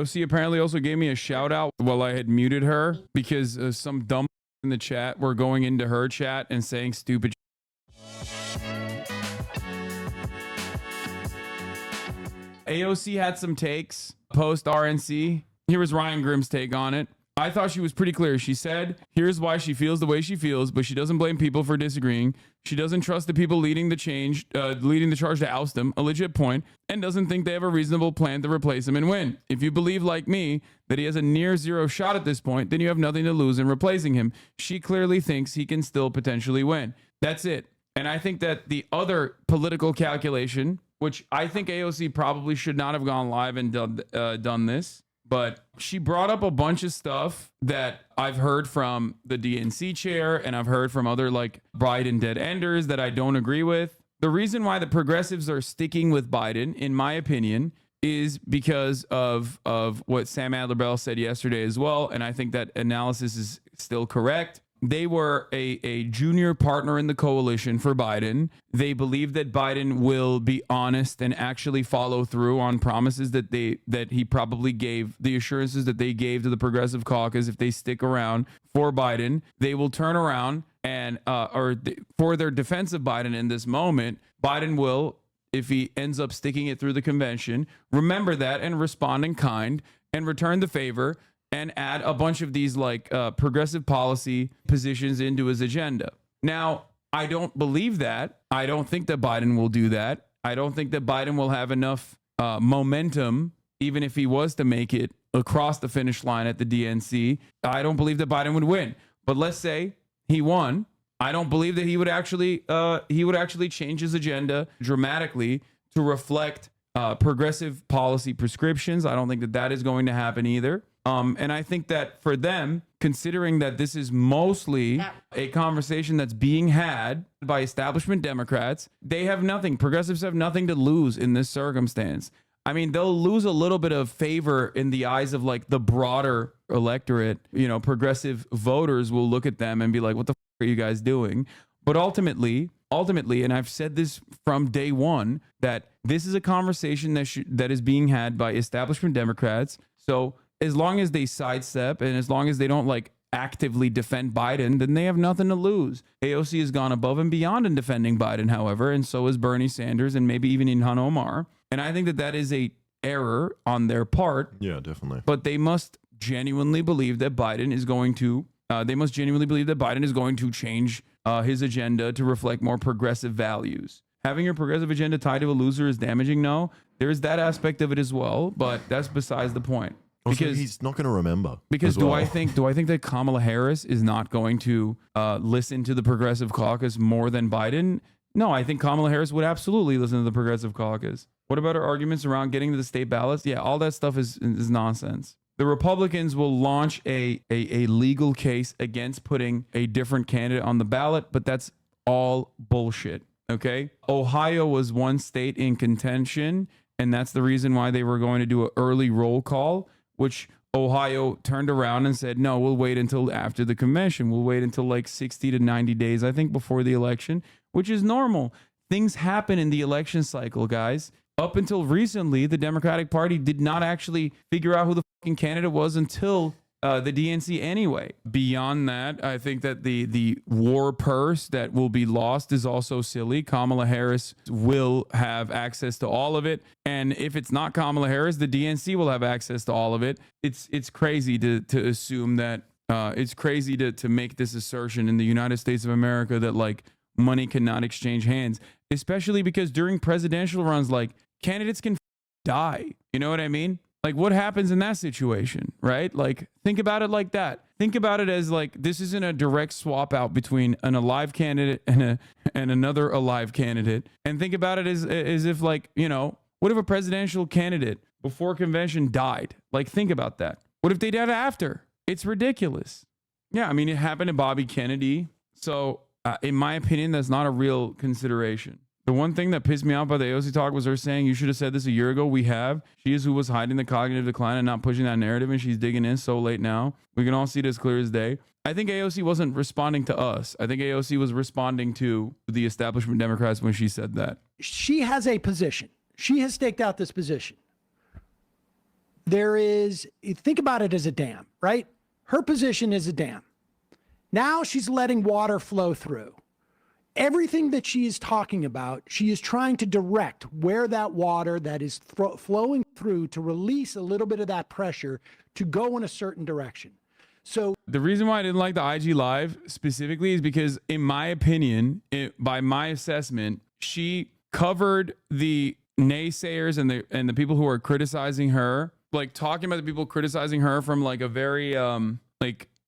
AOC apparently also gave me a shout out while I had muted her because some dumb in the chat were going into her chat and saying stupid AOC had some takes post RNC. Here was Ryan Grimm's take on it. I thought she was pretty clear. She said, here's why she feels the way she feels, but she doesn't blame people for disagreeing. She doesn't trust the people leading the charge to oust him, a legit point, and doesn't think they have a reasonable plan to replace him and win. If you believe, like me, that he has a near zero shot at this point, then you have nothing to lose in replacing him. She clearly thinks he can still potentially win. That's it. And I think that the other political calculation, which I think AOC probably should not have gone live and done this, but she brought up a bunch of stuff that I've heard from the DNC chair and I've heard from other like Biden dead enders that I don't agree with. The reason why the progressives are sticking with Biden, in my opinion, is because of what Sam Adler-Bell said yesterday as well. And I think that analysis is still correct. They were a junior partner in the coalition for Biden. They believe that Biden will be honest and actually follow through on promises that he probably gave, the assurances that they gave to the Progressive Caucus. If they stick around for Biden, they will turn around and for their defense of Biden in this moment, Biden will, if he ends up sticking it through the convention, remember that and respond in kind and return the favor and add a bunch of these like progressive policy positions into his agenda. Now, I don't believe that. I don't think that Biden will do that. I don't think that Biden will have enough momentum, even if he was to make it across the finish line at the DNC. I don't believe that Biden would win. But let's say he won. I don't believe that he would actually change his agenda dramatically to reflect progressive policy prescriptions. I don't think that that is going to happen either. And I think that for them, considering that this is mostly a conversation that's being had by establishment Democrats, they have nothing. Progressives have nothing to lose in this circumstance. I mean, they'll lose a little bit of favor in the eyes of like the broader electorate. You know, progressive voters will look at them and be like, what the f are you guys doing? But ultimately, and I've said this from day one, that this is a conversation that is being had by establishment Democrats. So as long as they sidestep and as long as they don't like actively defend Biden, then they have nothing to lose. AOC has gone above and beyond in defending Biden, however, and so is Bernie Sanders and maybe even Ilhan Omar. And I think that that is a error on their part. Yeah, definitely. But they must genuinely believe that Biden is going to change his agenda to reflect more progressive values. Having your progressive agenda tied to a loser is damaging. No, there's that aspect of it as well, but that's besides the point. Also, because he's not going to remember. Because do I think that Kamala Harris is not going to listen to the Progressive Caucus more than Biden? No, I think Kamala Harris would absolutely listen to the Progressive Caucus. What about her arguments around getting to the state ballots? Yeah, all that stuff is nonsense. The Republicans will launch a legal case against putting a different candidate on the ballot, but that's all bullshit. Okay? Ohio was one state in contention, and that's the reason why they were going to do an early roll call, which Ohio turned around and said, no, we'll wait until after the convention. We'll wait until like 60 to 90 days, I think, before the election, which is normal. Things happen in the election cycle, guys. Up until recently, the Democratic Party did not actually figure out who the fucking candidate was until the DNC anyway. Beyond that, I think that the war purse that will be lost is also silly. Kamala Harris will have access to all of it. And if it's not Kamala Harris, the DNC will have access to all of it. It's crazy to assume that it's crazy to make this assertion in the United States of America that like money cannot exchange hands, especially because during presidential runs, like candidates can die. You know what I mean? Like what happens in that situation, right? Like think about it like that. Think about it as like this isn't a direct swap out between an alive candidate and another alive candidate. And think about it as if like, you know, what if a presidential candidate before convention died? Like think about that. What if they died after? It's ridiculous. Yeah, I mean it happened to Bobby Kennedy. So in my opinion, that's not a real consideration. The one thing that pissed me off by the AOC talk was her saying, you should have said this a year ago. We have. She is who was hiding the cognitive decline and not pushing that narrative, and she's digging in so late now. We can all see it as clear as day. I think AOC wasn't responding to us. I think AOC was responding to the establishment Democrats when she said that. She has a position. She has staked out this position. think about it as a dam, right? Her position is a dam. Now she's letting water flow through. Everything that she is talking about, she is trying to direct where that water that is flowing through to release a little bit of that pressure to go in a certain direction. So the reason why I didn't like the IG Live specifically is because, in my opinion, by my assessment, she covered the naysayers and the people who are criticizing her, like talking about the people criticizing her from like a very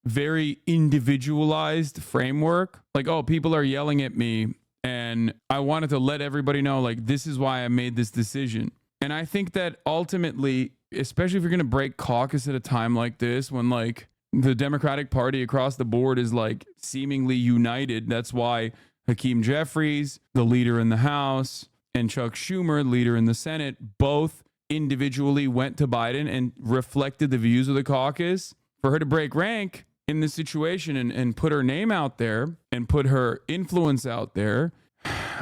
very individualized framework. Like, oh, people are yelling at me and I wanted to let everybody know, like, this is why I made this decision. And I think that ultimately, especially if you're going to break caucus at a time like this, when like the Democratic Party across the board is like seemingly united, that's why Hakeem Jeffries, the leader in the House, and Chuck Schumer, leader in the Senate, both individually went to Biden and reflected the views of the caucus. For her to break rank in this situation and put her name out there and put her influence out there,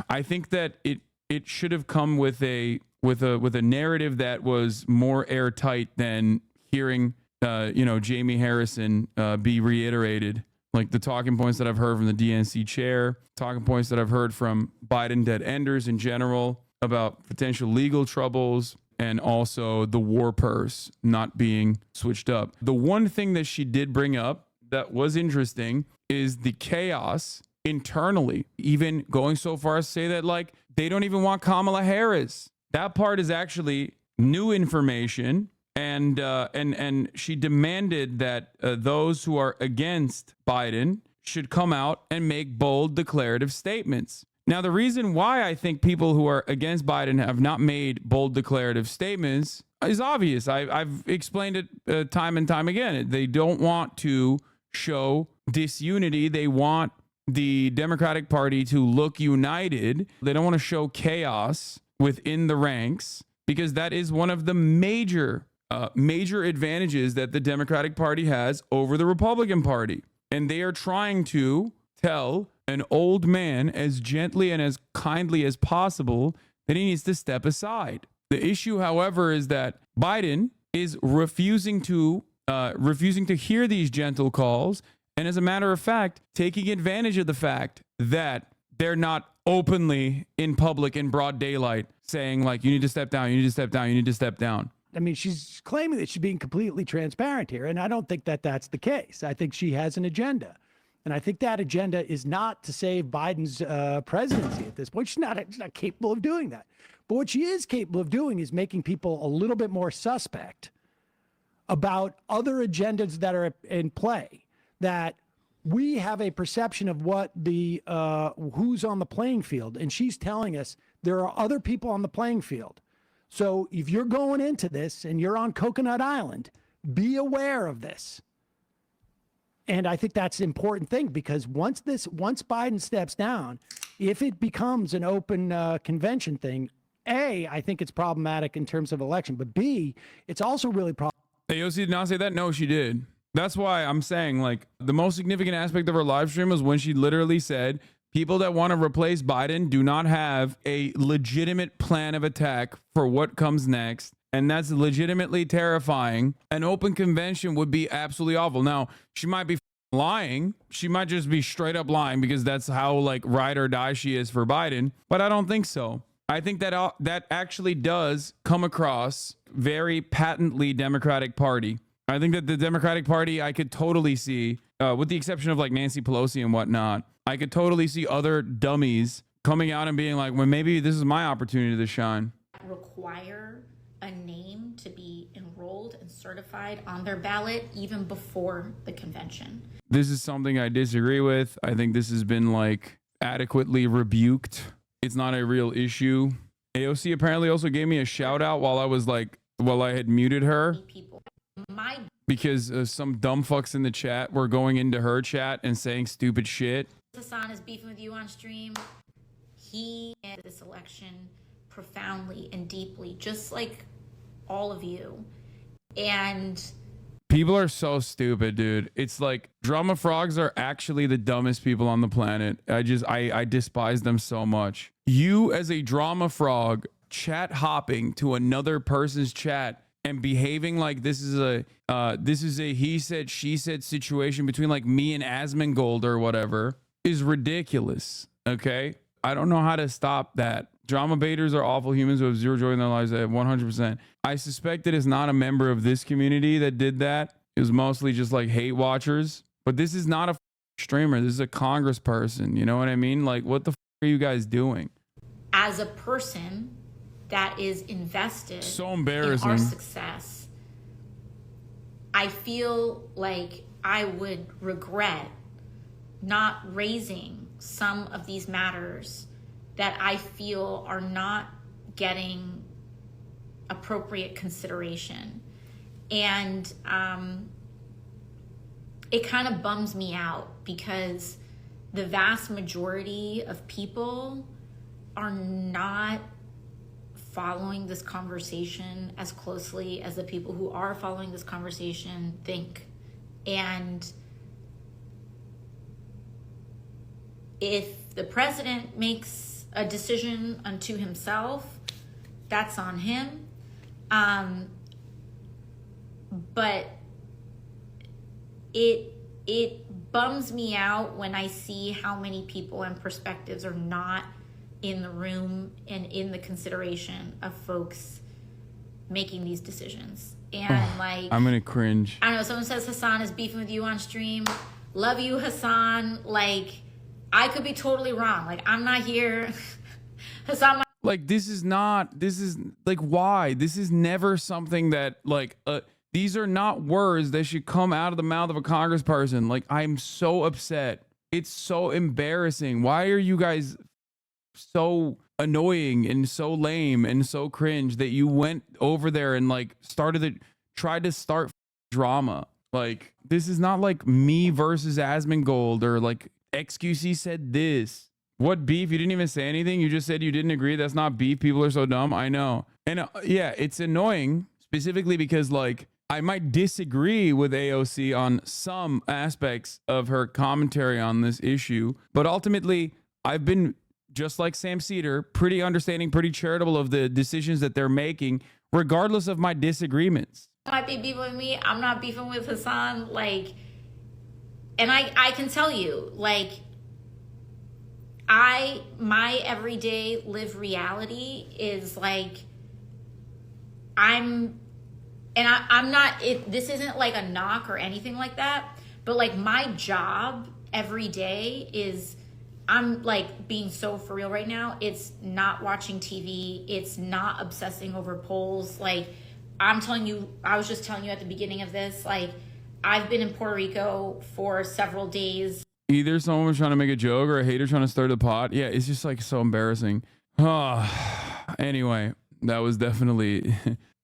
I think that it should have come with a narrative that was more airtight than hearing Jamie Harrison be reiterated. Like the talking points that I've heard from the DNC chair, talking points that I've heard from Biden dead enders in general about potential legal troubles, and also the war purse not being switched up. The one thing that she did bring up that was interesting is the chaos internally, even going so far as to say that like they don't even want Kamala Harris. That part is actually new information. And she demanded that those who are against Biden should come out and make bold declarative statements. Now, the reason why I think people who are against Biden have not made bold declarative statements is obvious. I've explained it time and time again. They don't want to show disunity. They want the Democratic Party to look united. They don't want to show chaos within the ranks, because that is one of the major advantages that the Democratic Party has over the Republican Party. And they are trying to tell an old man as gently and as kindly as possible that he needs to step aside. The issue, however, is that Biden is refusing to hear these gentle calls, and as a matter of fact, taking advantage of the fact that they're not openly in public in broad daylight saying like, you need to step down, you need to step down, you need to step down. I mean, she's claiming that she's being completely transparent here, and I don't think that that's the case. I think she has an agenda. And I think that agenda is not to save Biden's presidency at this point. She's not capable of doing that. But what she is capable of doing is making people a little bit more suspect about other agendas that are in play, that we have a perception of what the who's on the playing field. And she's telling us there are other people on the playing field. So if you're going into this and you're on Coconut Island, be aware of this. And I think that's an important thing, because once Biden steps down, if it becomes an open convention thing, A, I think it's problematic in terms of election, but B, it's also really problematic. AOC did not say that. No, she did. That's why I'm saying like the most significant aspect of her live stream was when she literally said people that want to replace Biden do not have a legitimate plan of attack for what comes next. And that's legitimately terrifying. An open convention would be absolutely awful. Now, she might be lying. She might just be straight up lying, because that's how like ride or die she is for Biden. But I don't think so. I think that that actually does come across very patently Democratic Party. I think that the Democratic Party, I could totally see, with the exception of like Nancy Pelosi and whatnot, I could totally see other dummies coming out and being like, well, maybe this is my opportunity to shine. Require a name to be enrolled and certified on their ballot even before the convention. This is something I disagree with. I think this has been like adequately rebuked. It's not a real issue. AOC apparently also gave me a shout out while I had muted her. Because some dumb fucks in the chat were going into her chat and saying stupid shit. Hasan is beefing with you on stream. He ended this election profoundly and deeply, just like all of you. And people are so stupid, dude. It's like drama frogs are actually the dumbest people on the planet. I despise them so much. You as a drama frog chat hopping to another person's chat and behaving like this is a he said she said situation between like me and Asmongold or whatever is ridiculous. Okay, I don't know how to stop that. Drama baiters are awful humans who have zero joy in their lives. 100%. I suspect that it's not a member of this community that did that. It was mostly just like hate watchers. But this is not a streamer. This is a congressperson. You know what I mean? Like, what the are you guys doing? As a person that is invested so in embarrassing. our success, I feel like I would regret not raising some of these matters that I feel are not getting appropriate consideration. And it kind of bums me out because the vast majority of people are not following this conversation as closely as the people who are following this conversation think. And if the president makes a decision unto himself, that's on him. But it bums me out when I see how many people and perspectives are not in the room and in the consideration of folks making these decisions. And like, I'm gonna cringe. I don't know, someone says Hasan is beefing with you on stream. Love you, Hasan. Like, I could be totally wrong. Like, I'm not here. Hasan, like, this is like, why? This is never something that like, these are not words that should come out of the mouth of a congressperson. Like, I'm so upset. It's so embarrassing. Why are you guys so annoying and so lame and so cringe that you went over there and like tried to start drama? Like, this is not like me versus Asmongold or like XQC said this. What beef? You didn't even say anything. You just said you didn't agree. That's not beef. People are so dumb. I know. And yeah, it's annoying specifically because like I might disagree with AOC on some aspects of her commentary on this issue, but ultimately I've been, just like Sam Cedar, pretty understanding, pretty charitable of the decisions that they're making, regardless of my disagreements. might be beefing with me. I'm not beefing with Hasan. Like, and I can tell you, like, my everyday live reality is like, I'm not, this isn't like a knock or anything like that, but like my job every day is, I'm like being so for real right now. It's not watching TV. It's not obsessing over polls. Like, I'm telling you, I was just telling you at the beginning of this, like, I've been in Puerto Rico for several days. Either someone was trying to make a joke or a hater trying to stir the pot. Yeah, it's just like so embarrassing. Anyway, that was definitely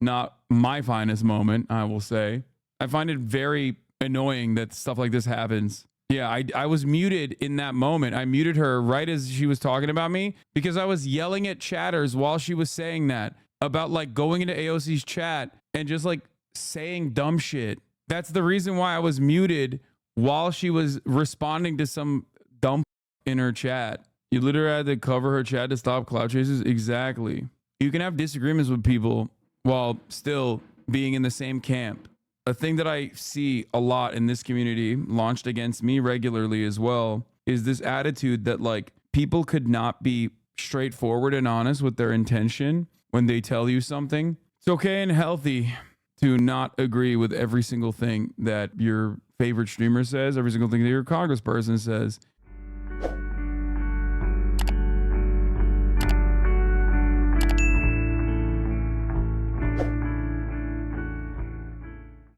not my finest moment, I will say. I find it very annoying that stuff like this happens. Yeah, I was muted in that moment. I muted her right as she was talking about me because I was yelling at chatters while she was saying that about like going into AOC's chat and just like saying dumb shit. That's the reason why I was muted while she was responding to some dumb in her chat. You literally had to cover her chat to stop clout chasers. Exactly. You can have disagreements with people while still being in the same camp. A thing that I see a lot in this community, launched against me regularly as well, is this attitude that like people could not be straightforward and honest with their intention when they tell you something. It's okay and healthy to not agree with every single thing that your favorite streamer says, every single thing that your congressperson says.